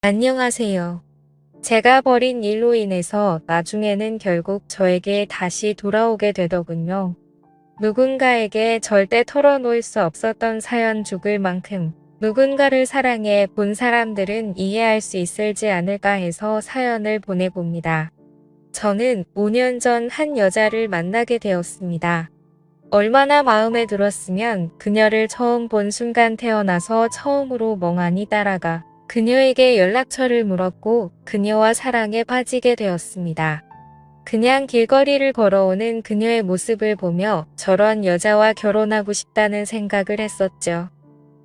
안녕하세요. 제가 벌인 일로 인해서 나중에는 결국 저에게 다시 돌아오게 되더군요. 누군가에게 절대 털어놓을 수 없었던 사연 죽을 만큼 누군가를 사랑해 본 사람들은 이해할 수 있을지 않을까 해서 사연을 보내봅니다. 저는 5년 전 한 여자를 만나게 되었습니다. 얼마나 마음에 들었으면 그녀를 처음 본 순간 태어나서 처음으로 멍하니 따라가 그녀에게 연락처를 물었고 그녀와 사랑에 빠지게 되었습니다. 그냥 길거리를 걸어오는 그녀의 모습을 보며 저런 여자와 결혼하고 싶다는 생각을 했었죠.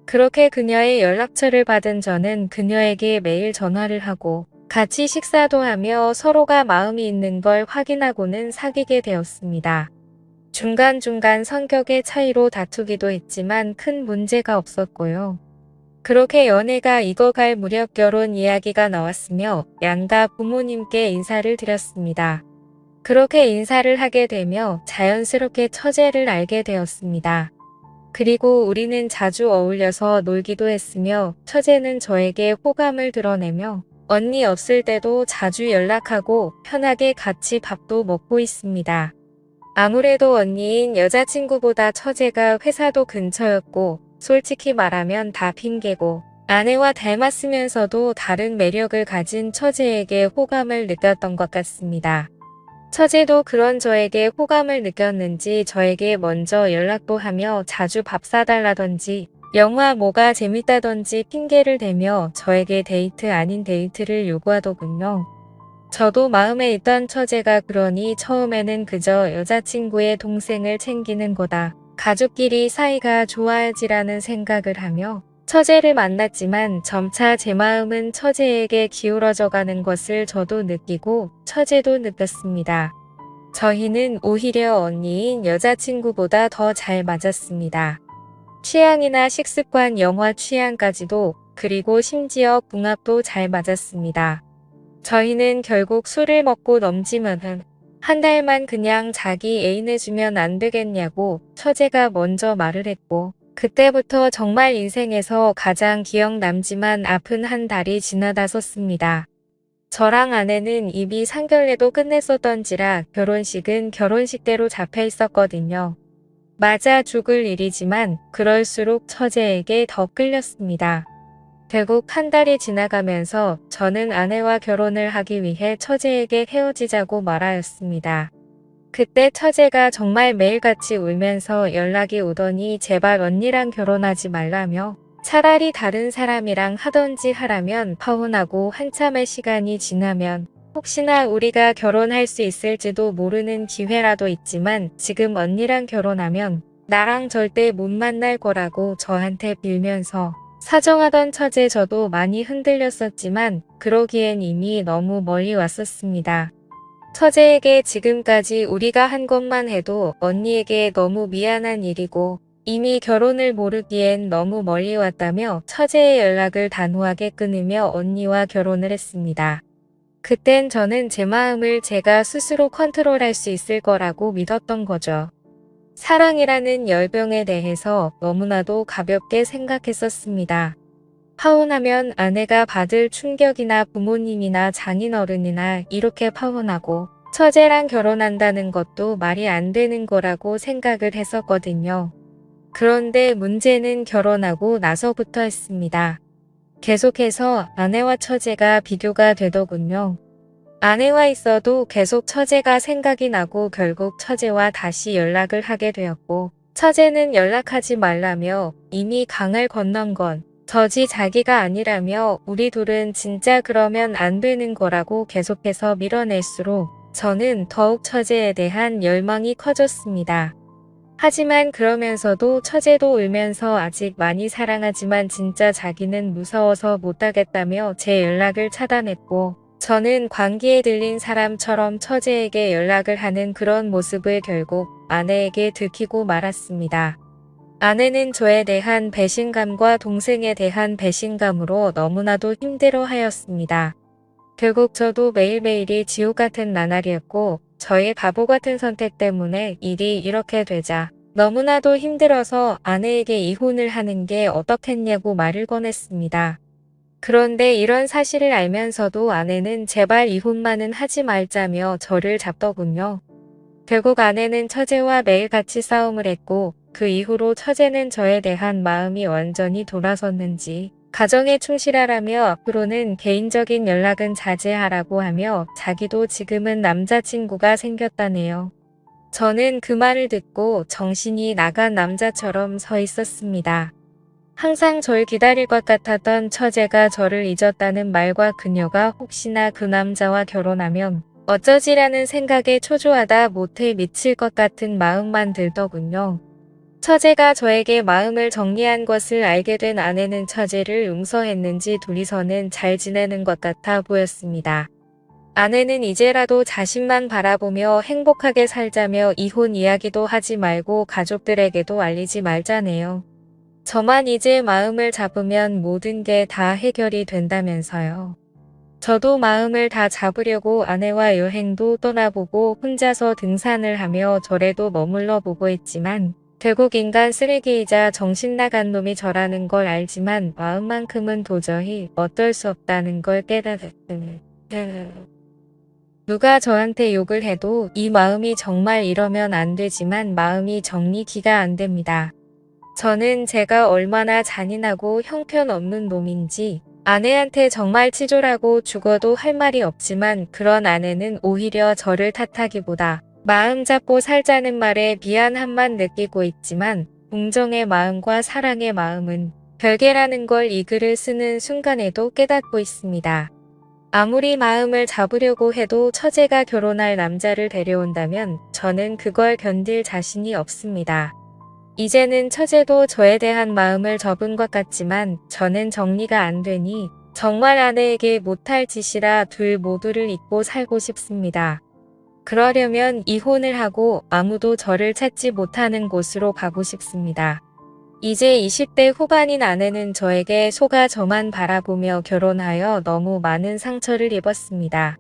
그렇게 그녀의 연락처를 받은 저는 그녀에게 매일 전화를 하고 같이 식사도 하며 서로가 마음이 있는 걸 확인하고는 사귀게 되었습니다. 중간중간 성격의 차이로 다투기도 했지만 큰 문제가 없었고요. 그렇게 연애가 익어갈 무렵 결혼 이야기가 나왔으며 양가 부모님께 인사를 드렸습니다. 그렇게 인사를 하게 되며 자연스럽게 처제를 알게 되었습니다. 그리고 우리는 자주 어울려서 놀기도 했으며 처제는 저에게 호감을 드러내며 언니 없을 때도 자주 연락하고 편하게 같이 밥도 먹고 있습니다. 아무래도 언니인 여자친구보다 처제가 회사도 근처였고 솔직히 말하면 다 핑계고 아내와 닮았으면서도 다른 매력을 가진 처제에게 호감을 느꼈던 것 같습니다. 처제도 그런 저에게 호감을 느꼈는지 저에게 먼저 연락도 하며 자주 밥 사달라던지 영화 뭐가 재밌다던지 핑계를 대며 저에게 데이트 아닌 데이트를 요구하더군요. 저도 마음에 있던 처제가 그러니 처음에는 그저 여자친구의 동생을 챙기는 거다. 가족끼리 사이가 좋아야지라는 생각을 하며 처제를 만났지만 점차 제 마음은 처제에게 기울어져 가는 것을 저도 느끼고 처제도 느꼈습니다. 저희는 오히려 언니인 여자친구보다 더 잘 맞았습니다. 취향이나 식습관, 영화 취향까지도 그리고 심지어 궁합도 잘 맞았습니다. 저희는 결국 술을 먹고 넘지면은 한 달만 그냥 자기 애인해주면 안 되겠냐고 처제가 먼저 말을 했고 그때부터 정말 인생에서 가장 기억 남지만 아픈 한 달이 지나다섰습니다. 저랑 아내는 이미 상견례도 끝냈었던지라 결혼식은 결혼식대로 잡혀 있었거든요. 맞아 죽을 일이지만 그럴수록 처제에게 더 끌렸습니다. 결국 한 달이 지나가면서 저는 아내와 결혼을 하기 위해 처제에게 헤어지자고 말하였습니다. 그때 처제가 정말 매일같이 울면서 연락이 오더니 제발 언니랑 결혼하지 말라며 차라리 다른 사람이랑 하던지 하라면 파혼하고 한참의 시간이 지나면 혹시나 우리가 결혼할 수 있을지도 모르는 기회라도 있지만 지금 언니랑 결혼하면 나랑 절대 못 만날 거라고 저한테 빌면서 사정하던 처제 저도 많이 흔들렸었지만 그러기엔 이미 너무 멀리 왔었습니다. 처제에게 지금까지 우리가 한 것만 해도 언니에게 너무 미안한 일이고 이미 결혼을 모르기엔 너무 멀리 왔다며 처제의 연락을 단호하게 끊으며 언니와 결혼을 했습니다. 그땐 저는 제 마음을 제가 스스로 컨트롤할 수 있을 거라고 믿었던 거죠. 사랑이라는 열병에 대해서 너무나도 가볍게 생각했었습니다. 파혼하면 아내가 받을 충격이나 부모님이나 장인어른이나 이렇게 파혼하고 처제랑 결혼한다는 것도 말이 안 되는 거라고 생각을 했었거든요. 그런데 문제는 결혼하고 나서부터였습니다. 계속해서 아내와 처제가 비교가 되더군요. 아내와 있어도 계속 처제가 생각이 나고 결국 처제와 다시 연락을 하게 되었고 처제는 연락하지 말라며 이미 강을 건넌 건 저지 자기가 아니라며 우리 둘은 진짜 그러면 안 되는 거라고 계속해서 밀어낼수록 저는 더욱 처제에 대한 열망이 커졌습니다. 하지만 그러면서도 처제도 울면서 아직 많이 사랑하지만 진짜 자기는 무서워서 못하겠다며 제 연락을 차단했고 저는 관계에 들린 사람처럼 처제에게 연락을 하는 그런 모습을 결국 아내에게 들키고 말았습니다. 아내는 저에 대한 배신감과 동생에 대한 배신감으로 너무나도 힘들어하였습니다. 결국 저도 매일매일이 지옥 같은 나날이었고 저의 바보 같은 선택 때문에 일이 이렇게 되자 너무나도 힘들어서 아내에게 이혼을 하는 게 어떻겠냐고 말을 꺼냈습니다. 그런데 이런 사실을 알면서도 아내는 제발 이혼만은 하지 말자며 저를 잡더군요. 결국 아내는 처제와 매일 같이 싸움을 했고 그 이후로 처제는 저에 대한 마음이 완전히 돌아섰는지 가정에 충실하라며 앞으로는 개인적인 연락은 자제하라고 하며 자기도 지금은 남자친구가 생겼다네요. 저는 그 말을 듣고 정신이 나간 남자처럼 서 있었습니다. 항상 절 기다릴 것 같았던 처제가 저를 잊었다는 말과 그녀가 혹시나 그 남자와 결혼하면 어쩌지라는 생각에 초조하다 못해 미칠 것 같은 마음만 들더군요. 처제가 저에게 마음을 정리한 것을 알게 된 아내는 처제를 용서했는지 둘이서는 잘 지내는 것 같아 보였습니다. 아내는 이제라도 자신만 바라보며 행복하게 살자며 이혼 이야기도 하지 말고 가족들에게도 알리지 말자네요. 저만 이제 마음을 잡으면 모든 게 다 해결이 된다면서요. 저도 마음을 다 잡으려고 아내와 여행도 떠나보고 혼자서 등산을 하며 절에도 머물러 보고 했지만 결국 인간 쓰레기이자 정신 나간 놈이 저라는 걸 알지만 마음만큼은 도저히 어쩔 수 없다는 걸 깨달았어요. 누가 저한테 욕을 해도 이 마음이 정말 이러면 안 되지만 마음이 정리기가 안 됩니다. 저는 제가 얼마나 잔인하고 형편없는 놈인지 아내한테 정말 치졸하고 죽어도 할 말이 없지만 그런 아내는 오히려 저를 탓하기보다 마음 잡고 살자는 말에 미안함만 느끼고 있지만 공정의 마음과 사랑의 마음은 별개라는 걸 이 글을 쓰는 순간에도 깨닫고 있습니다. 아무리 마음을 잡으려고 해도 처제가 결혼할 남자를 데려온다면 저는 그걸 견딜 자신이 없습니다. 이제는 처제도 저에 대한 마음을 접은 것 같지만 저는 정리가 안 되니 정말 아내에게 못할 짓이라 둘 모두를 잊고 살고 싶습니다. 그러려면 이혼을 하고 아무도 저를 찾지 못하는 곳으로 가고 싶습니다. 이제 20대 후반인 아내는 저에게 속아 저만 바라보며 결혼하여 너무 많은 상처를 입었습니다.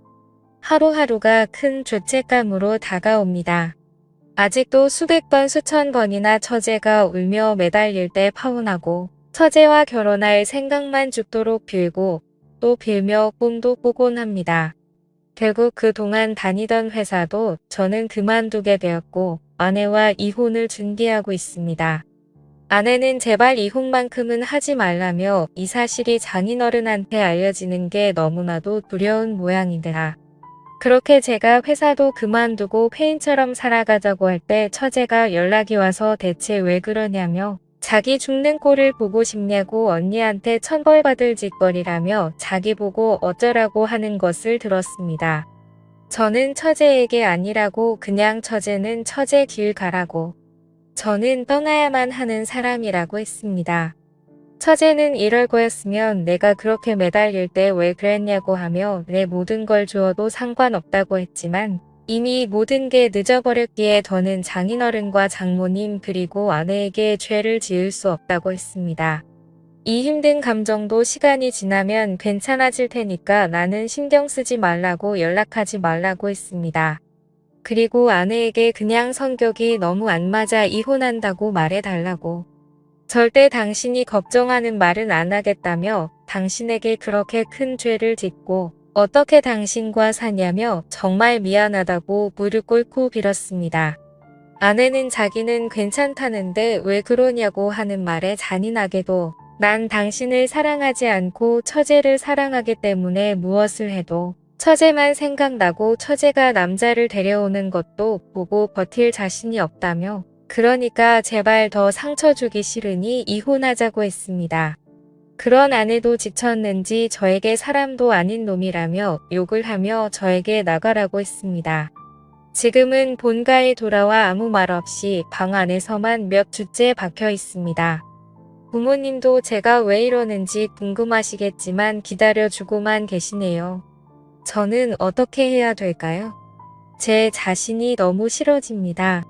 하루하루가 큰 죄책감으로 다가옵니다. 아직도 수백 번 수천 번이나 처제가 울며 매달릴 때 파혼하고 처제와 결혼할 생각만 죽도록 빌고 또 빌며 꿈도 꾸곤 합니다. 결국 그동안 다니던 회사도 저는 그만두게 되었고 아내와 이혼을 준비하고 있습니다. 아내는 제발 이혼만큼은 하지 말라며 이 사실이 장인어른한테 알려지는 게 너무나도 두려운 모양이더라. 그렇게 제가 회사도 그만두고 폐인처럼 살아가자고 할 때 처제가 연락이 와서 대체 왜 그러냐며 자기 죽는 꼴을 보고 싶냐고 언니한테 천벌받을 짓거리라며 자기 보고 어쩌라고 하는 것을 들었습니다. 저는 처제에게 아니라고 그냥 처제는 처제 길 가라고 저는 떠나야만 하는 사람이라고 했습니다. 처제는 이럴 거였으면 내가 그렇게 매달릴 때 왜 그랬냐고 하며 내 모든 걸 주어도 상관없다고 했지만 이미 모든 게 늦어버렸기에 더는 장인어른과 장모님 그리고 아내에게 죄를 지을 수 없다고 했습니다. 이 힘든 감정도 시간이 지나면 괜찮아질 테니까 나는 신경 쓰지 말라고 연락하지 말라고 했습니다. 그리고 아내에게 그냥 성격이 너무 안 맞아 이혼한다고 말해달라고. 절대 당신이 걱정하는 말은 안 하겠다며 당신에게 그렇게 큰 죄를 짓고 어떻게 당신과 사냐며 정말 미안하다고 무릎 꿇고 빌었습니다. 아내는 자기는 괜찮다는데 왜 그러냐고 하는 말에 잔인하게도 난 당신을 사랑하지 않고 처제를 사랑하기 때문에 무엇을 해도 처제만 생각나고 처제가 남자를 데려오는 것도 보고 버틸 자신이 없다며 그러니까 제발 더 상처 주기 싫으니 이혼하자고 했습니다. 그런 아내도 지쳤는지 저에게 사람도 아닌 놈이라며 욕을 하며 저에게 나가라고 했습니다. 지금은 본가에 돌아와 아무 말 없이 방 안에서만 몇 주째 박혀 있습니다. 부모님도 제가 왜 이러는지 궁금하시겠지만 기다려주고만 계시네요. 저는 어떻게 해야 될까요? 제 자신이 너무 싫어집니다.